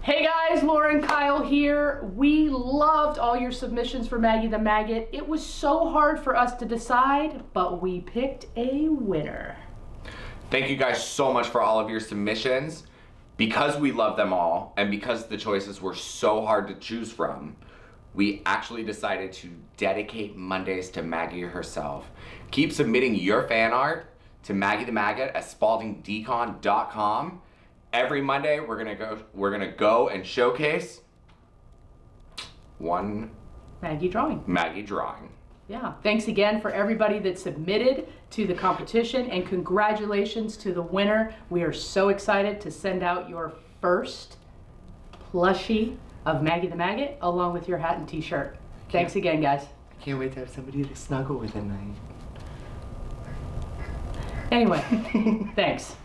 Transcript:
Hey guys, Laura and Kyle here. We loved all your submissions for Maggie the Maggot. It was so hard for us to decide, but we picked a winner. Thank you guys so much for all of your submissions. Because we love them all, and because the choices were so hard to choose from, we actually decided to dedicate Mondays to Maggie herself. Keep submitting your fan art to maggiethemaggot at spaldingdecon.com. Every Monday we're gonna go and showcase one Maggie drawing. Maggie drawing. Yeah, thanks again for everybody that submitted to the competition, and congratulations to the winner. We are so excited to send out your first plushie of Maggie the Maggot along with your hat and t-shirt. Thanks again, guys. I can't wait to have somebody to snuggle with at night. Anyway, thanks.